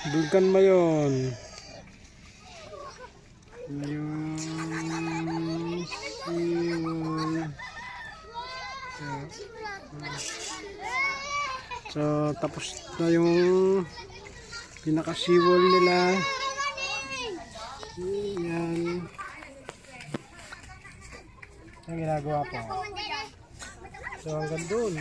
Bulkan Mayon. Mayon Seawall. So, tapos na yung pinaka-seawall nila. Yan. Ang ginagawa po. So, hanggang doon.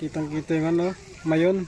Kitang-kita yung ano, Mayon.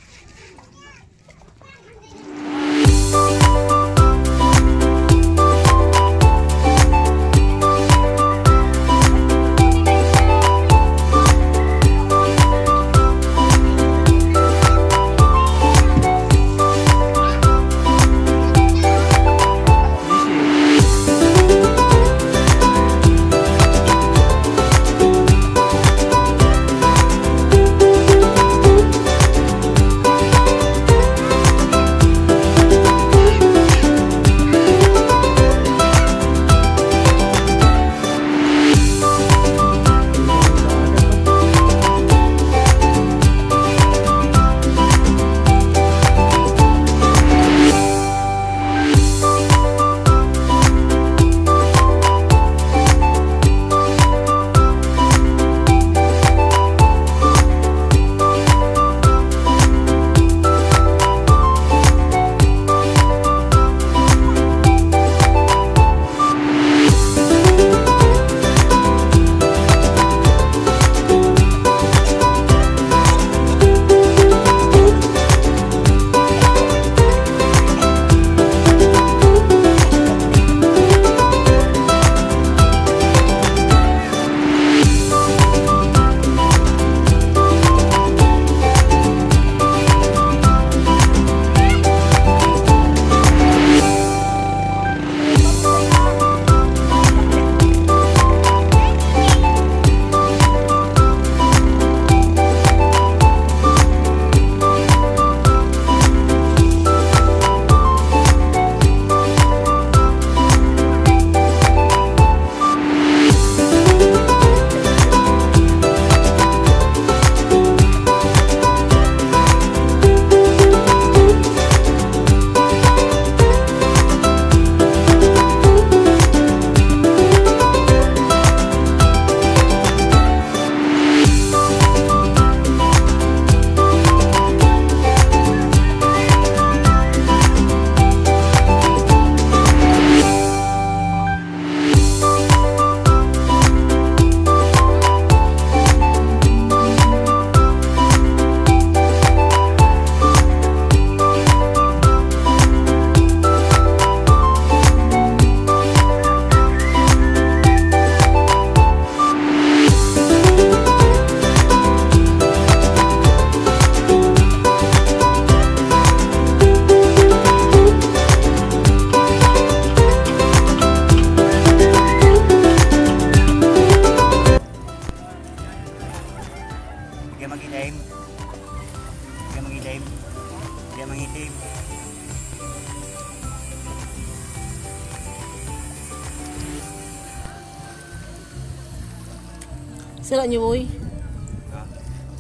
Sira niyo, boy.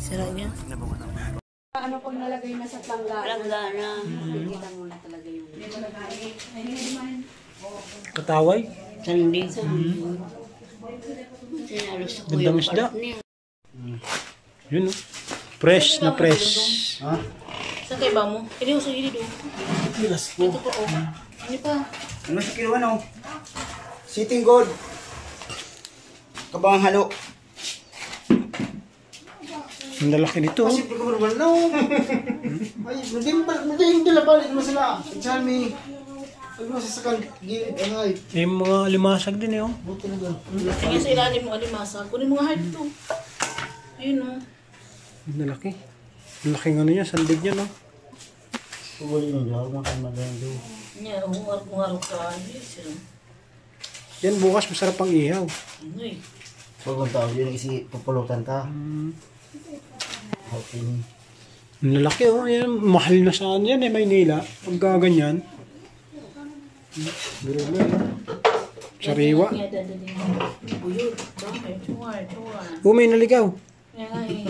Sira niya. Ano pong nalagay na sa planggana? Planggana. Kita mo na talaga yung... Kataway. Sandi. Sinalos ko Gandang yung isda. part niya. Yun, oh. Fresh na fresh. Ha? Saan kayo ba mo? Hindi ko sa gilid, oh. Bilas ko. Ito po, oh. Ano pa? Ano sa kilo ano? Sitting gold. Kabang halo. Ang lalaki nito. Kasi pag naman no. Ay, hindi dala balik mo sila. Tell me. Pag mo sasakal gilid angay. May mga limasag din eh, oh. Buti na doon. Tingnan sa ilalim mo, alimasa. Kunin mo nga hard to. Ayun, oh. Ang lalaki. Ang laking ano niya, sandig niya, no? Wala yun, huwag mo kayo magaling doon. Nya, hungar-hungar ka. Yes, yun. Yan bukas masarap ang ihaw. Ano eh. Huwag mong tao yun, isi pupulutan ka. Okay. Ang lalaki oh. Yan, mahal na saan yan eh, Maynila. Pagka ganyan. Biro mo eh. Sariwa. Nya, dadalhin mo. Buyod. Bakit? Chungar. May naligaw. Nya nga eh.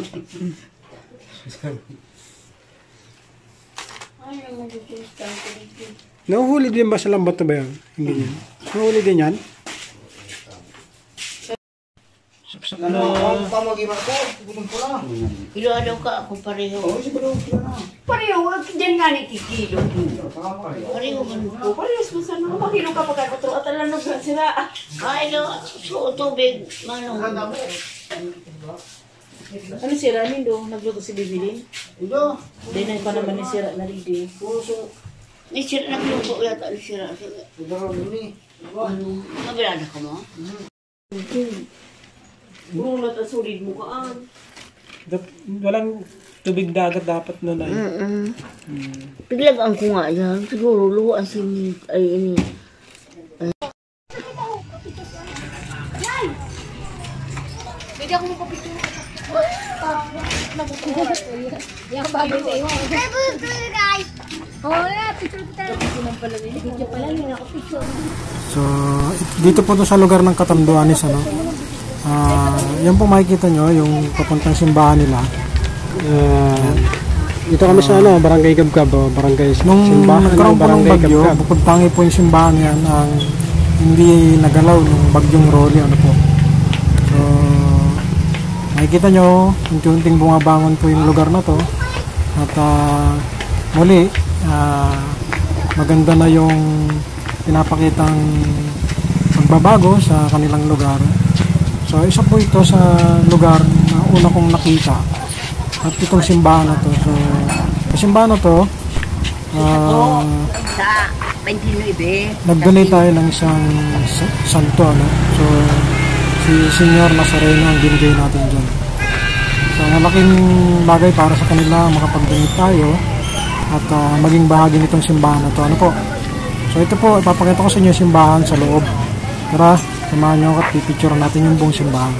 Ay, ang mag-juice ka. Nahuhuli din ba sa lambat na ba yan? Hindi yan. Nahuhuli din yan? Sapsak Ano, na. pamagima ko, gulong ko lang. Ilo-alo ka ako pareho. Oo, si Badong sila na. Pareho, dyan nga ni Kikilo. Pareho man ko. Parehas mo sa mga makilo ka pagkakotro at alanog na sila. Ay, no. So, tubig. Manong. Ano sira nindo? Nagluto si Bibilin? Ito, Dahil pa naman ni sira na rin. puso. Ni sira nagluto yata ni sira. Ito rin ini. Ano? Nabirada ka mo? Bulat at solid mo kaan. Walang tubig dagat dapat na na. Piglagaan ko nga yan. Siguro luwa si ay ini. Yang bago sa iyo. Hola, picture kita. Video pala ni ako picture. So, dito po to sa lugar ng Catanduanes, ano? Yan po makikita nyo, yung papuntang simbahan nila. Dito kami sa ano, Barangay Gabgab, barangay Nung simbahan nagkaroon ng po ng Barangay bagyo, Gabgab. bukod tangi po yung simbahan yan ang hindi nagalaw ng bagyong Rolly, ano po. So, makikita nyo, unti-unting bumabangon po yung lugar na to. At muli, maganda na yung pinapakitang pagbabago sa kanilang lugar. So, isa po ito sa lugar na una kong nakita. At itong simbahan na to. So, sa simbahan na to, Sa 29. nag-donate tayo ng isang santo, ano? So, si Senyor Nazareno ang binigay natin dyan. So, malaking bagay para sa kanila makapag-donate tayo at maging bahagi nitong simbahan na to. Ano po? So, ito po, ipapakita ko sa inyo yung simbahan sa loob. Tara, samahan nyo at pipicture natin yung buong simbahan.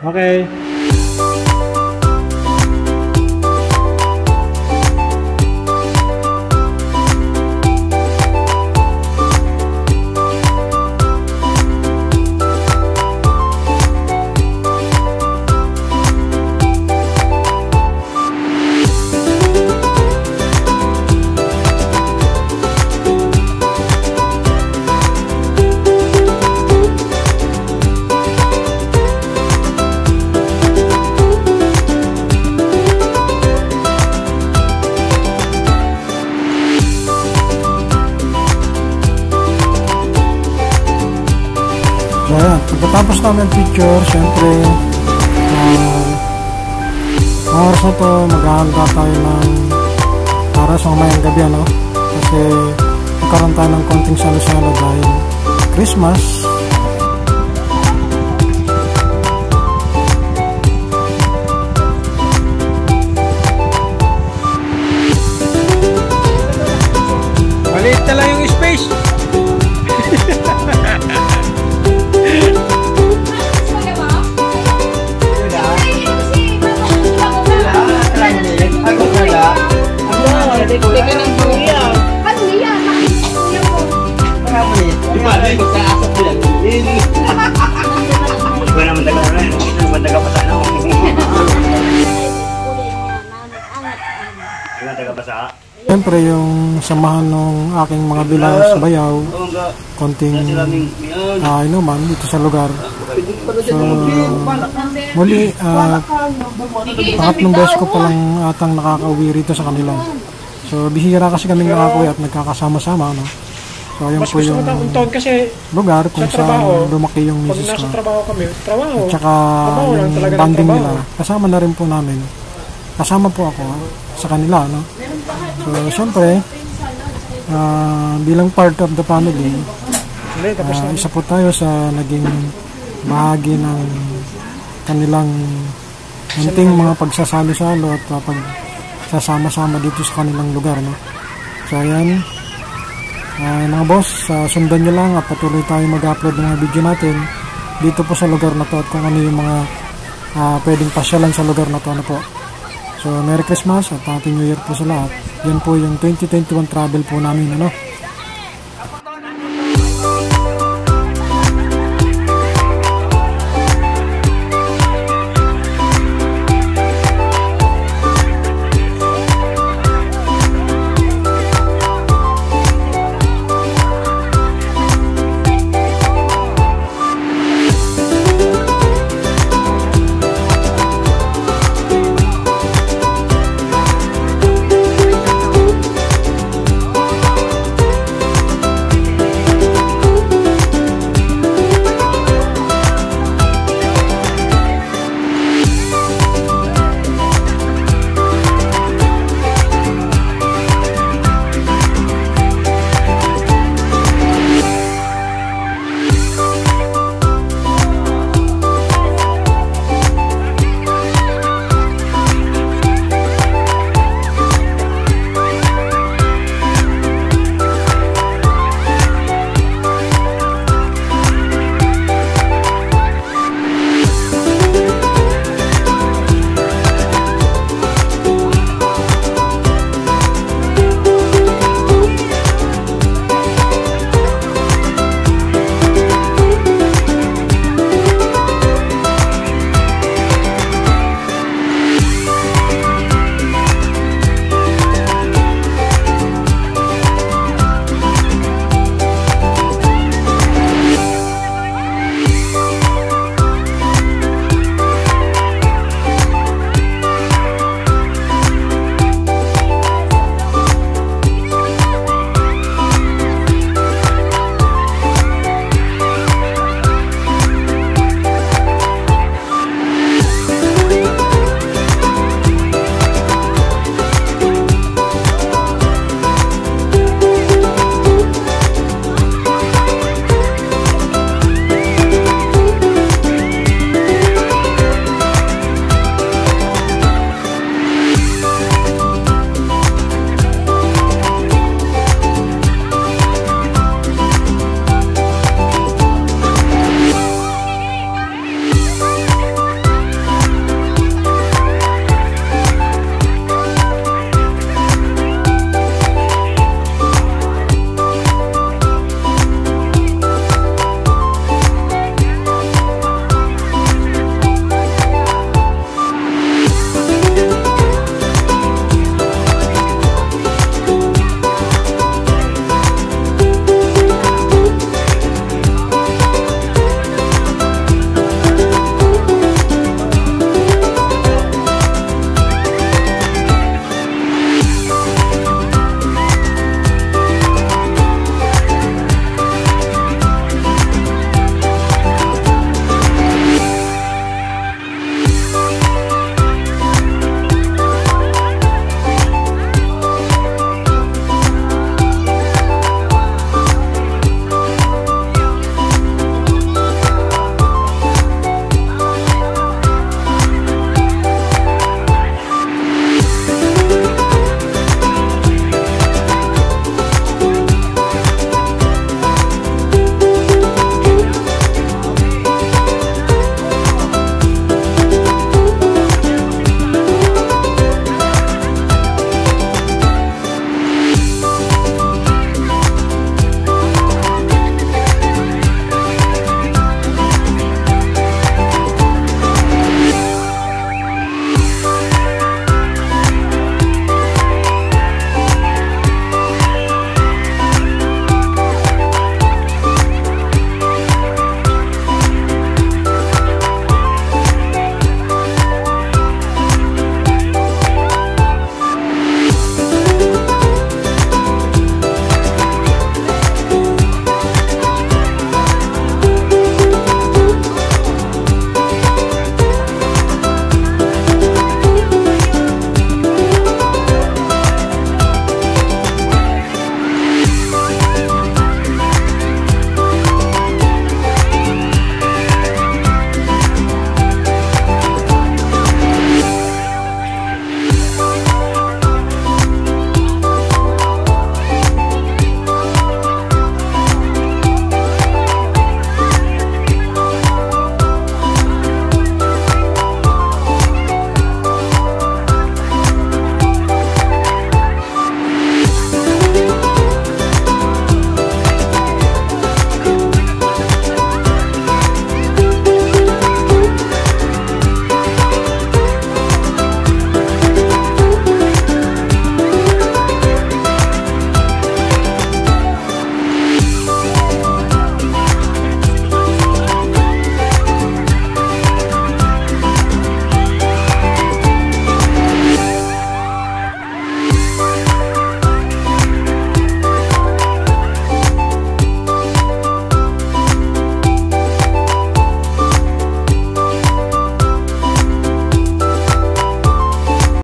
Okay. So, ayan. Pagkatapos namin picture, syempre, oras na to, maghahanda tayo ng para sa mamayang gabi, ano? Kasi magkaroon tayo ng konting salo-salo dahil Christmas. Maliit na lang yung space. Siyempre yung samahan ng aking mga bilao sa Bayaw, konting inuman dito sa lugar. So muli, pangatlong beses ko palang atang nakakauwi rito sa kanila. So bihira kasi kaming nakakauwi at nagkakasama-sama, no? So ayun po yung lugar kung saan lumaki yung misis ko. At saka yung banding nila, kasama na rin po namin. Kasama po ako sa kanila, no? So syempre, bilang part of the family, isa po tayo sa naging bahagi ng kanilang munting mga pagsasalo-salo at pagsasama-sama dito sa kanilang lugar, no? So ayan, mga boss, sundan nyo lang at patuloy tayo mag-upload ng mga video natin dito po sa lugar na to at kung ano yung mga pwedeng pasyalan sa lugar na to, ano po. So Merry Christmas at Happy New Year po sa lahat. Yan po yung 2021 travel po namin, ano.